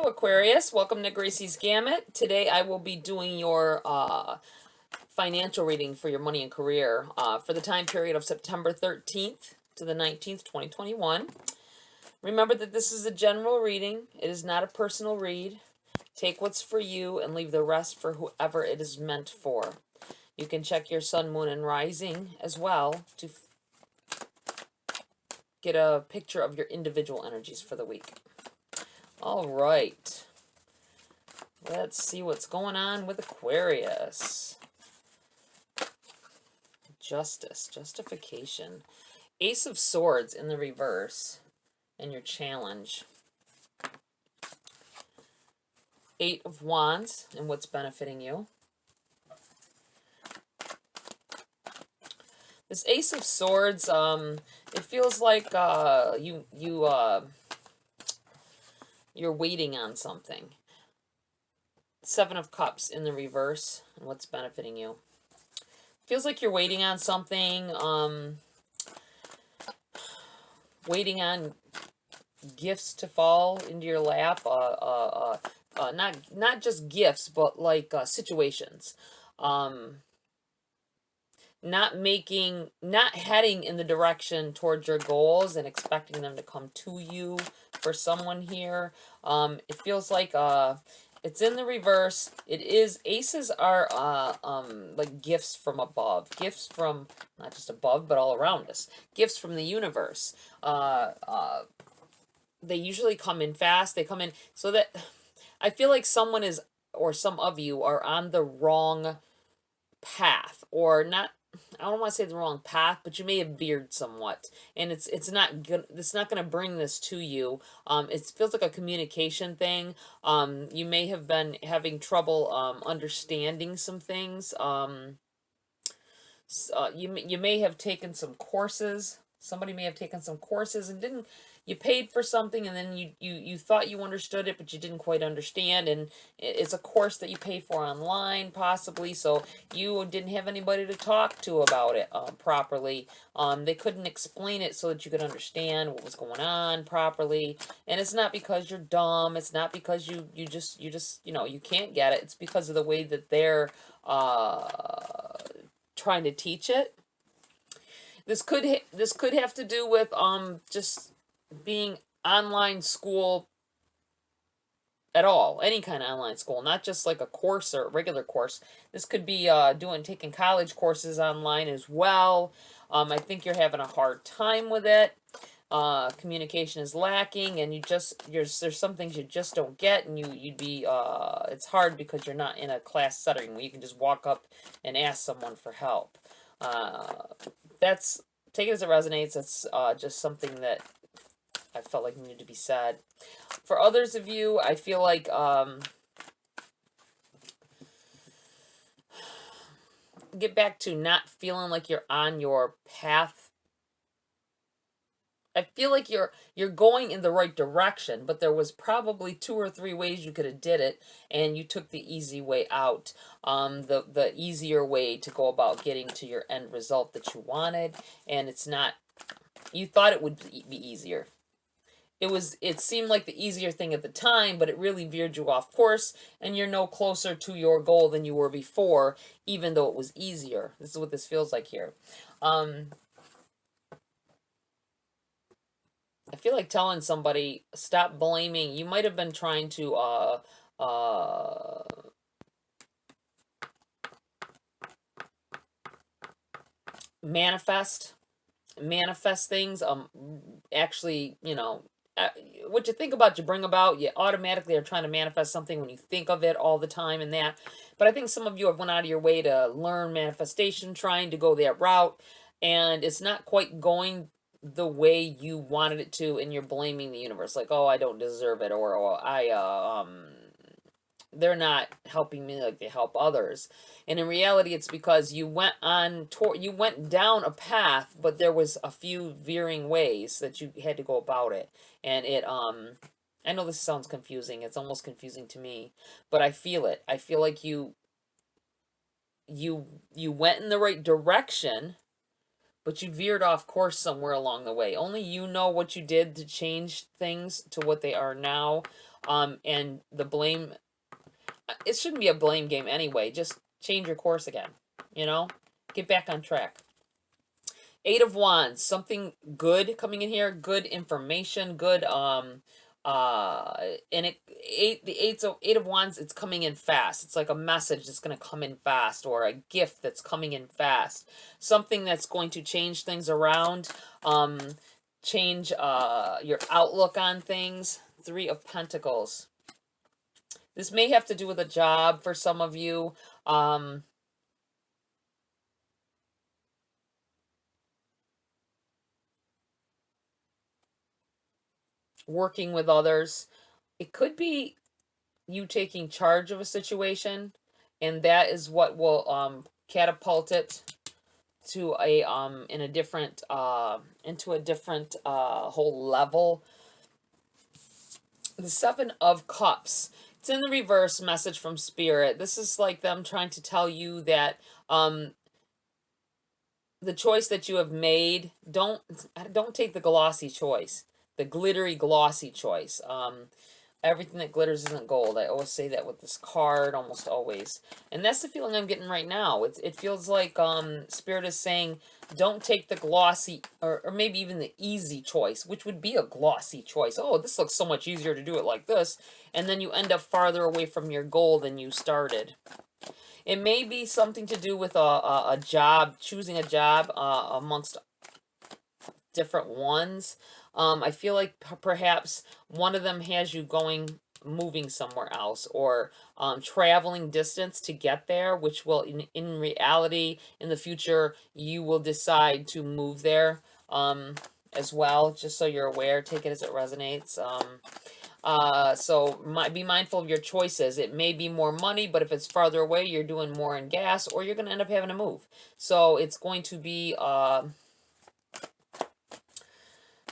Hello Aquarius, welcome to Gracie's Gamut. Today I will be doing your financial reading for your money and career for the time period of September 13th to the 19th, 2021. Remember that this is a general reading. It is not a personal read. Take what's for you and leave the rest for whoever it is meant for. You can check your sun, moon, and rising as well to get a picture of your individual energies for the week. All right. Let's see what's going on with Aquarius. Justice, justification. Ace of Swords in the reverse and your challenge. Eight of Wands and what's benefiting you. This Ace of Swords, it feels like you're waiting on something. Seven of Cups in the reverse and what's benefiting you. Feels like you're waiting on something, waiting on gifts to fall into your lap, not just gifts, but like situations. Not heading in the direction towards your goals and expecting them to come to you for someone here. It feels like it's in the reverse. It is, aces are like gifts from above. Gifts from, not just above, but all around us. Gifts from the universe. They usually come in fast. They come in so that I feel like someone is, or some of you are on the wrong path, or not. I don't want to say the wrong path, but you may have veered somewhat, and it's not good. It's not going to bring this to you. It feels like a communication thing. You may have been having trouble understanding some things. You may have taken some courses. Somebody may have taken some courses and didn't. You paid for something and then you thought you understood it, but you didn't quite understand. And it's a course that you pay for online, possibly. So you didn't have anybody to talk to about it properly. They couldn't explain it so that you could understand what was going on properly. And it's not because you're dumb. It's not because you just you can't get it. It's because of the way that they're trying to teach it. This could have to do with just being online school at all, any kind of online school, not just like a course or a regular course. This could be taking college courses online as well. I think you're having a hard time with it. Communication is lacking, and there's some things you just don't get, and you'd be it's hard because you're not in a class setting where you can just walk up and ask someone for help. Take it as it resonates. That's just something that I felt like needed to be said. For others of you, I feel like get back to not feeling like you're on your path. I feel like you're going in the right direction, but there was probably 2 or 3 ways you could have did it, and you took the easy way out. The easier way to go about getting to your end result that you wanted, and it's not. You thought it would be easier. It seemed like the easier thing at the time, but it really veered you off course, and you're no closer to your goal than you were before, even though it was easier. This is what this feels like here. I feel like telling somebody, stop blaming. You might have been trying to manifest things. Actually, what you think about, you bring about. You automatically are trying to manifest something when you think of it all the time and that. But I think some of you have went out of your way to learn manifestation, trying to go that route, and it's not quite going the way you wanted it to, and you're blaming the universe, like, oh, I don't deserve it, or they're not helping me like they help others. And in reality, it's because you went down a path, but there was a few veering ways that you had to go about it. And it I know this sounds confusing. It's almost confusing to me, but I feel it. I feel like you went in the right direction, but you veered off course somewhere along the way. Only you know what you did to change things to what they are now. and the blame, it shouldn't be a blame game anyway. Just change your course again, you know? Get back on track. Eight of Wands, something good coming in here, good information, good, and eight of Wands, it's coming in fast. It's like a message that's going to come in fast, or a gift that's coming in fast. Something that's going to change things around, change your outlook on things. Three of Pentacles. This may have to do with a job for some of you. Working with others. It could be you taking charge of a situation, and that is what will catapult it to a in a different into a different whole level. The Seven of Cups. It's in the reverse, message from Spirit. This is like them trying to tell you that the choice that you have made, don't take the glossy choice, the glittery glossy choice. Everything that glitters isn't gold. I always say that with this card, almost always. And that's the feeling I'm getting right now. It feels like Spirit is saying, don't take the glossy, or maybe even the easy choice, which would be a glossy choice. Oh, this looks so much easier to do it like this. And then you end up farther away from your goal than you started. It may be something to do with a job, choosing a job amongst different ones. I feel like perhaps one of them has you moving somewhere else, or traveling distance to get there, which will, in reality, in the future, you will decide to move there as well, just so you're aware. Take it as it resonates. So be mindful of your choices. It may be more money, but if it's farther away, you're doing more in gas, or you're going to end up having to move. So it's going to be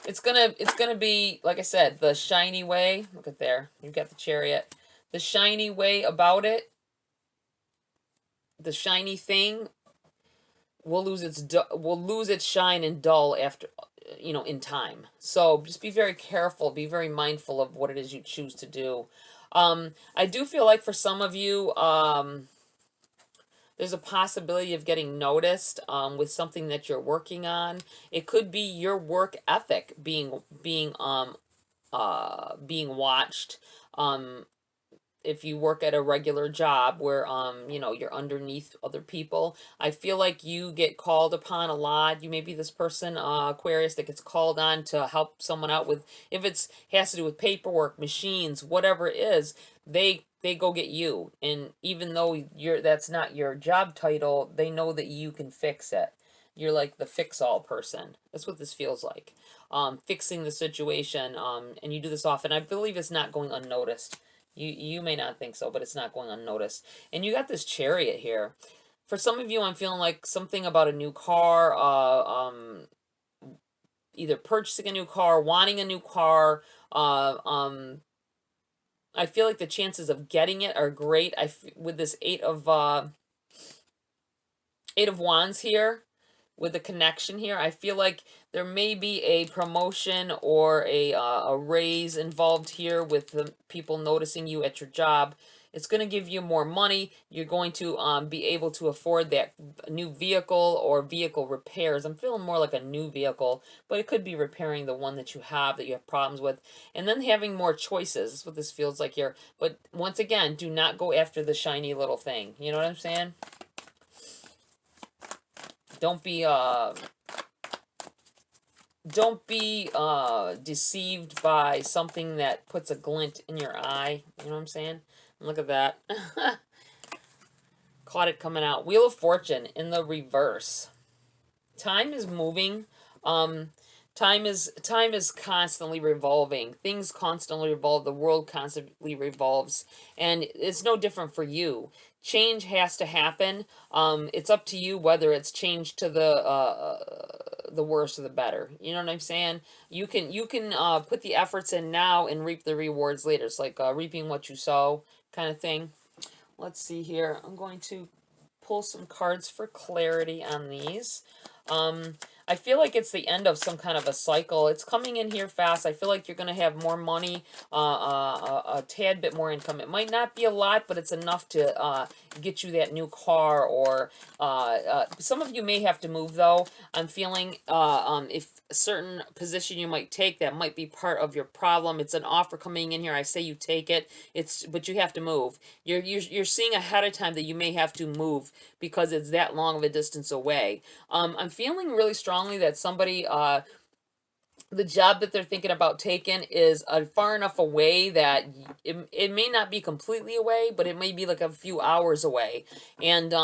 it's gonna be, like I said, the shiny way. Look at there. You've got the Chariot. The shiny way about it. The shiny thing will lose its shine and dull after, in time. So just be very careful. Be very mindful of what it is you choose to do. I do feel like for some of you, there's a possibility of getting noticed with something that you're working on. It could be your work ethic being watched. If you work at a regular job where you're underneath other people, I feel like you get called upon a lot. You may be this person, Aquarius, that gets called on to help someone out with, if it's has to do with paperwork, machines, whatever it is, they go get you. And even though that's not your job title, they know that you can fix it. You're like the fix-all person. That's what this feels like. Fixing the situation, and you do this often. I believe it's not going unnoticed. You may not think so, but it's not going unnoticed. And you got this Chariot here. For some of you, I'm feeling like something about a new car, either purchasing a new car, wanting a new car. I feel like the chances of getting it are great. With this Eight of Wands here, with the connection here, I feel like there may be a promotion or a raise involved here with the people noticing you at your job. It's going to give you more money. You're going to be able to afford that new vehicle or vehicle repairs. I'm feeling more like a new vehicle, but it could be repairing the one that you have problems with. And then having more choices. That's what this feels like here. But once again, do not go after the shiny little thing. You know what I'm saying? Don't be deceived by something that puts a glint in your eye. You know what I'm saying? Look at that. Caught it coming out. Wheel of Fortune in the reverse. Time is moving. Time is constantly revolving. Things constantly revolve. The world constantly revolves. And it's no different for you. Change has to happen. It's up to you whether it's changed to the worse or the better. You know what I'm saying? You can put the efforts in now and reap the rewards later. It's like reaping what you sow kind of thing. Let's see here. I'm going to pull some cards for clarity on these. I feel like it's the end of some kind of a cycle. It's coming in here fast. I feel like you're going to have more money, a tad bit more income. It might not be a lot, but it's enough to get you that new car, or some of you may have to move, though. I'm feeling if a certain position you might take, that might be part of your problem. It's an offer coming in here. I say you take it. But you have to move. You're seeing ahead of time that you may have to move because it's that long of a distance away. I'm feeling really strongly that somebody, the job that they're thinking about taking is far enough away that it may not be completely away, but it may be like a few hours away. And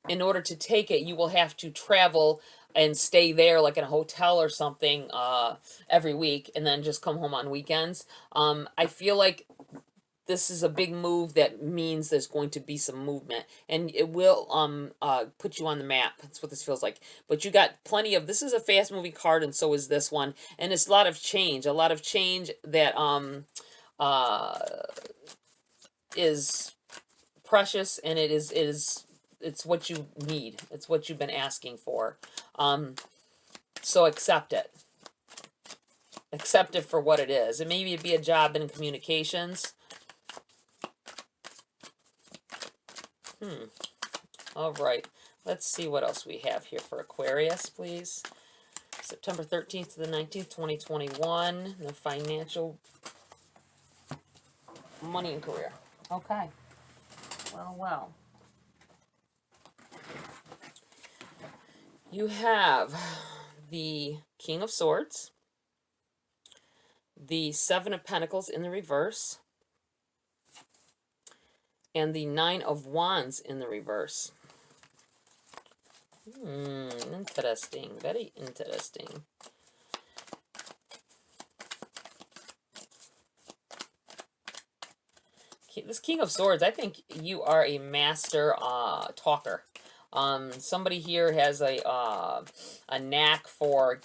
in order to take it, you will have to travel and stay there like in a hotel or something every week, and then just come home on weekends. I feel like this is a big move that means there's going to be some movement, and it will put you on the map. That's what this feels like. But you got plenty of, this is a fast moving card, and so is this one, and it's a lot of change that is precious, and it's what you need. It's what you've been asking for. So accept it. Accept it for what it is. It may be a job in communications. All right. Let's see what else we have here for Aquarius, please. September 13th to the 19th, 2021. The financial, money, and career. Okay. Well. You have the King of Swords, the Seven of Pentacles in the reverse, and the Nine of Wands in the reverse. Interesting. Very interesting. This King of Swords, I think you are a master talker. Somebody here has a knack for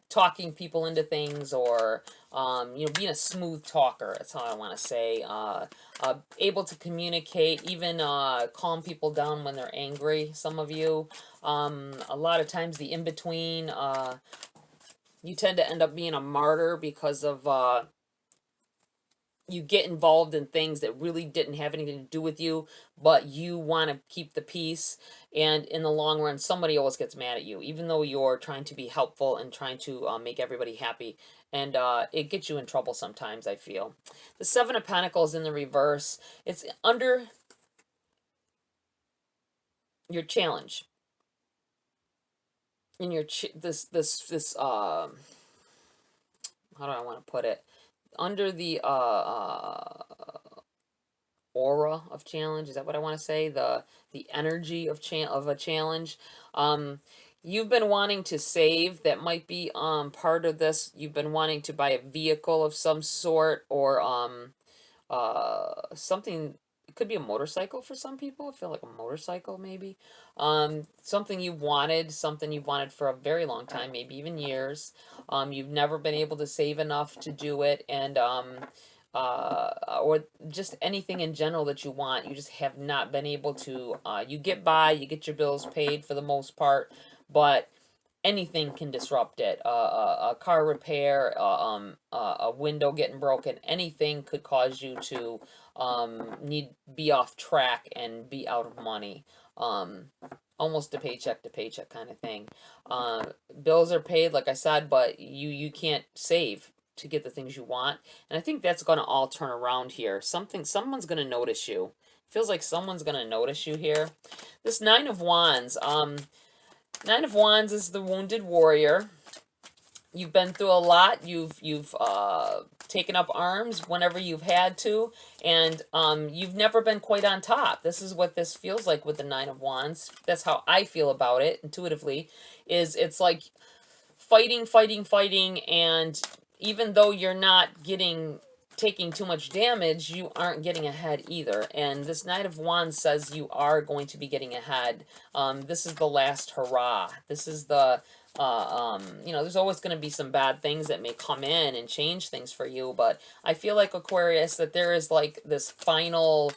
talking people into things, or being a smooth talker. That's how I want to say. Able to communicate, even calm people down when they're angry. Some of you, a lot of times the in-between, you tend to end up being a martyr because of you get involved in things that really didn't have anything to do with you, but you want to keep the peace, and in the long run, somebody always gets mad at you, even though you're trying to be helpful and trying to make everybody happy, and it gets you in trouble sometimes, I feel. The Seven of Pentacles in the reverse, it's under your challenge. In your, how do I want to put it? Under the aura of challenge, is that what I want to say? The energy of a challenge. You've been wanting to save. That might be part of this. You've been wanting to buy a vehicle of some sort, or something. It could be a motorcycle for some people. I feel like a motorcycle, maybe. Something you've wanted for a very long time, maybe even years. You've never been able to save enough to do it, and or just anything in general that you want. You just have not been able to. You get by, you get your bills paid for the most part, but anything can disrupt it. A car repair, a window getting broken, anything could cause you to be off track and be out of money. Almost a paycheck to paycheck kind of thing. Bills are paid, like I said, but you can't save to get the things you want. And I think that's going to all turn around here. Someone's going to notice you. Feels like someone's going to notice you here. This Nine of Wands. Nine of Wands is the wounded warrior. You've been through a lot. You've taken up arms whenever you've had to, and you've never been quite on top. This is what this feels like with the Nine of Wands. That's how I feel about it intuitively. It's like fighting, and even though you're not taking too much damage, you aren't getting ahead either. And this Knight of Wands says you are going to be getting ahead. This is the last hurrah. This is the there's always going to be some bad things that may come in and change things for you, but I feel like, Aquarius, that there is like this final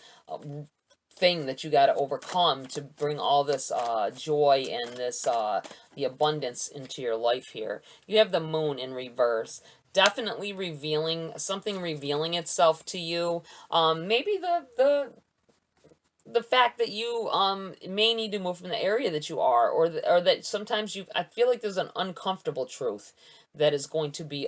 thing that you got to overcome to bring all this joy and this the abundance into your life here. You have the moon in reverse. Definitely revealing something, revealing itself to you. Maybe the fact that you may need to move from the area that you are, or that sometimes I feel like there's an uncomfortable truth that is going to be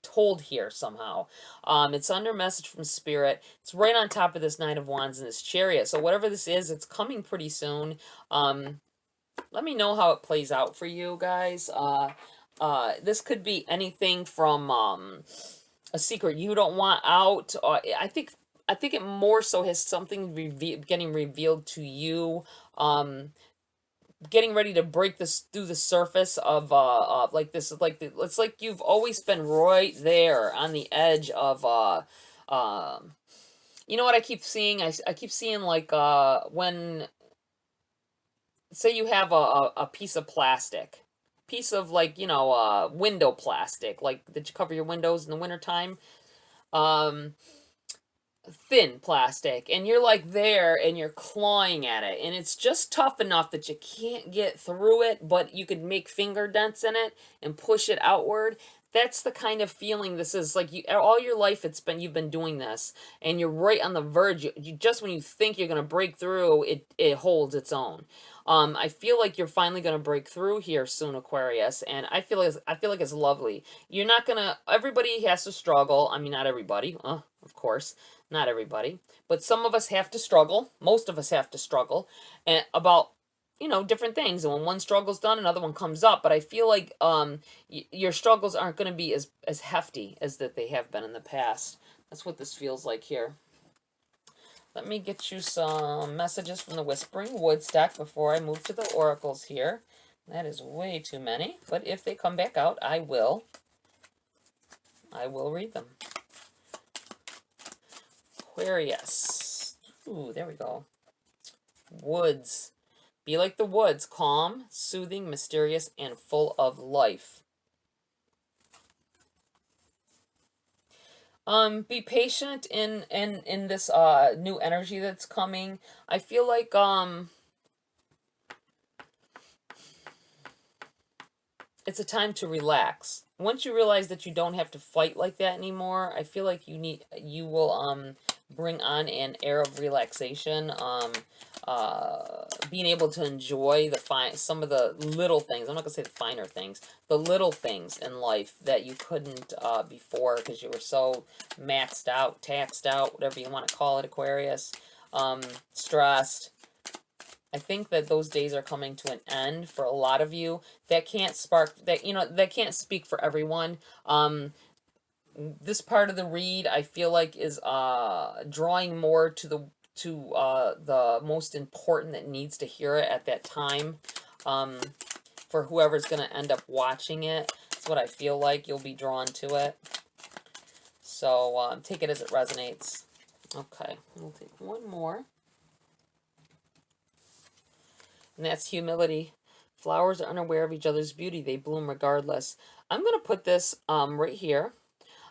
told here somehow. It's under message from Spirit. It's right on top of this Knight of Wands and this Chariot. So whatever this is, it's coming pretty soon. Let me know how it plays out for you guys. This could be anything from a secret you don't want out. I think it more so has something getting revealed to you. Getting ready to break this through the surface of like this, it's like you've always been right there on the edge of you know what I keep seeing? I keep seeing like when, say you have a piece of plastic, piece of, like, you know, window plastic, like that you cover your windows in the wintertime. Thin plastic, and you're like there and you're clawing at it, and it's just tough enough that you can't get through it, but you could make finger dents in it and push it outward. That's the kind of feeling this is. Like, you all your life you've been doing this, and you're right on the verge. You just, when you think you're going to break through, it holds its own. I feel like you're finally going to break through here soon, Aquarius, and I feel like it's lovely. You're not going to, everybody has to struggle. I mean, not everybody, of course. Not everybody, but some of us have to struggle. Most of us have to struggle and about, you know, different things. And when one struggle's done, another one comes up. But I feel like your struggles aren't going to be as hefty as that they have been in the past. That's what this feels like here. Let me get you some messages from the Whispering Woods deck before I move to the oracles here. That is way too many, but if they come back out, I will read them. Aquarius. Ooh, there we go. Woods. Be like the woods, calm, soothing, mysterious, and full of life. Be patient in this new energy that's coming. I feel like it's a time to relax. Once you realize that you don't have to fight like that anymore, I feel like you will bring on an air of relaxation, being able to enjoy some of the little things. I'm not going to say the finer things, the little things in life that you couldn't before, because you were so maxed out, taxed out, whatever you want to call it, Aquarius, stressed. I think that those days are coming to an end for a lot of you. That can't speak for everyone. This part of the read, I feel like, is drawing more to the most important that needs to hear it at that time. For whoever's going to end up watching it, that's what I feel like. You'll be drawn to it. So take it as it resonates. Okay, we'll take one more. And that's humility. Flowers are unaware of each other's beauty. They bloom regardless. I'm going to put this right here.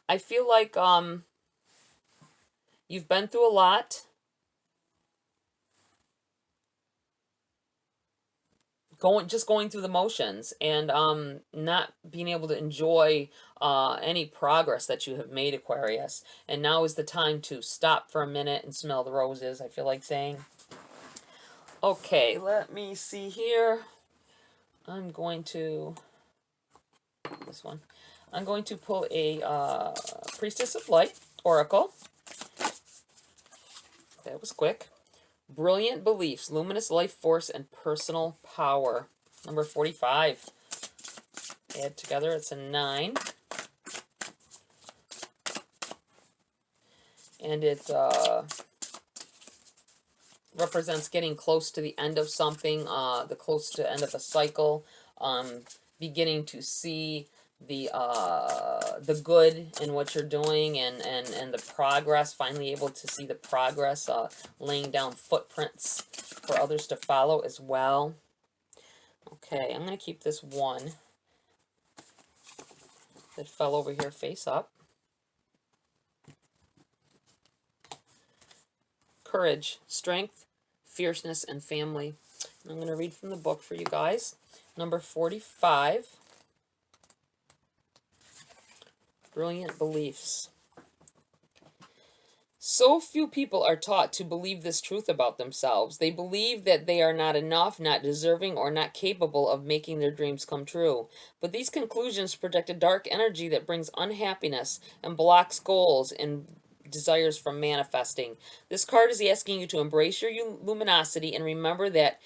I feel like you've been through a lot. Just going through the motions, and not being able to enjoy any progress that you have made, Aquarius. And now is the time to stop for a minute and smell the roses, I feel like saying. Okay, let me see here. I'm going to, this one. I'm going to pull a Priestess of Light Oracle. That was quick. Brilliant beliefs, luminous life force, and personal power. Number 45. Add together, it's a 9. And it represents getting close to the end of something, close to the end of a cycle, beginning to see the good in what you're doing, and the progress, finally able to see the progress, laying down footprints for others to follow as well. Okay, I'm going to keep this one that fell over here face up. Courage, strength, fierceness, and family. I'm going to read from the book for you guys. Number 45, Brilliant Beliefs. So few people are taught to believe this truth about themselves. They believe that they are not enough, not deserving, or not capable of making their dreams come true. But these conclusions project a dark energy that brings unhappiness and blocks goals and desires from manifesting. This card is asking you to embrace your luminosity and remember that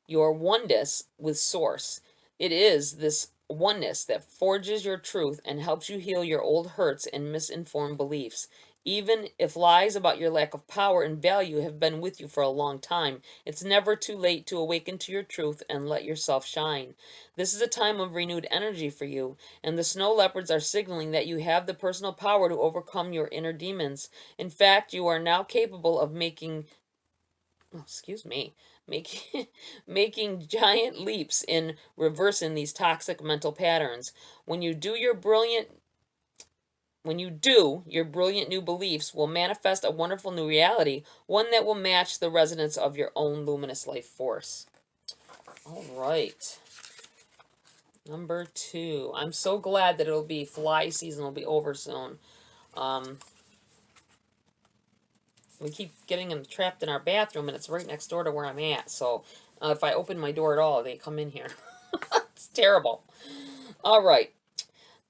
your oneness with Source. It is this oneness that forges your truth and helps you heal your old hurts and misinformed beliefs. Even if lies about your lack of power and value have been with you for a long time, it's never too late to awaken to your truth and let yourself shine. This is a time of renewed energy for you, and the snow leopards are signaling that you have the personal power to overcome your inner demons. In fact, you are now capable of making making giant leaps in reversing these toxic mental patterns. When you do, your brilliant new beliefs will manifest a wonderful new reality, one that will match the resonance of your own luminous life force. All right. Number 2. I'm so glad that it'll be fly season will be over soon. We keep getting them trapped in our bathroom, and it's right next door to where I'm at. So if I open my door at all, they come in here. It's terrible. All right.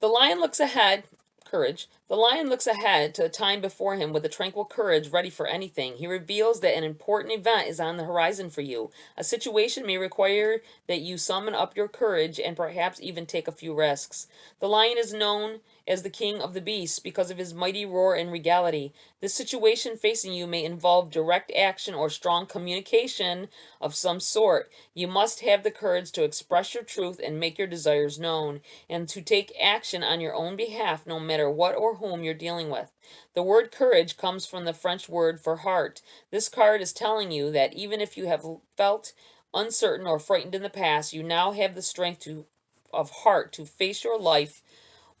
The lion looks ahead. Courage. The lion looks ahead to a time before him with a tranquil courage, ready for anything. He reveals that an important event is on the horizon for you. A situation may require that you summon up your courage and perhaps even take a few risks. The lion is known as the king of the beasts because of his mighty roar and regality. This situation facing you may involve direct action or strong communication of some sort. You must have the courage to express your truth and make your desires known, and to take action on your own behalf, no matter what or whom you're dealing with. The word courage comes from the French word for heart. This card is telling you that even if you have felt uncertain or frightened in the past, you now have the strength of heart to face your life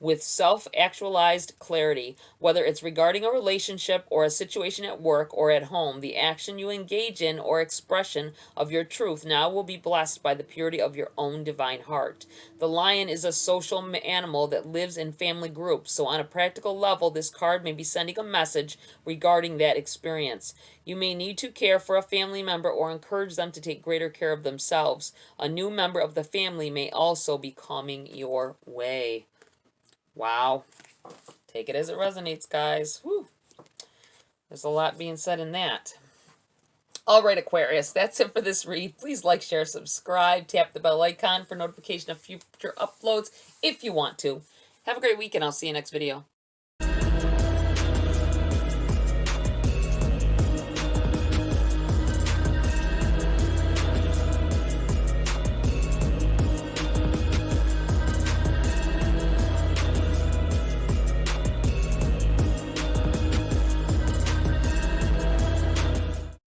with self-actualized clarity. Whether it's regarding a relationship or a situation at work or at home, the action you engage in or expression of your truth now will be blessed by the purity of your own divine heart. The lion is a social animal that lives in family groups, so on a practical level, this card may be sending a message regarding that experience. You may need to care for a family member or encourage them to take greater care of themselves. A new member of the family may also be coming your way. Wow. Take it as it resonates, guys. Whew. There's a lot being said in that. All right, Aquarius, that's it for this read. Please like, share, subscribe. Tap the bell icon for notification of future uploads if you want to. Have a great week, and I'll see you next video.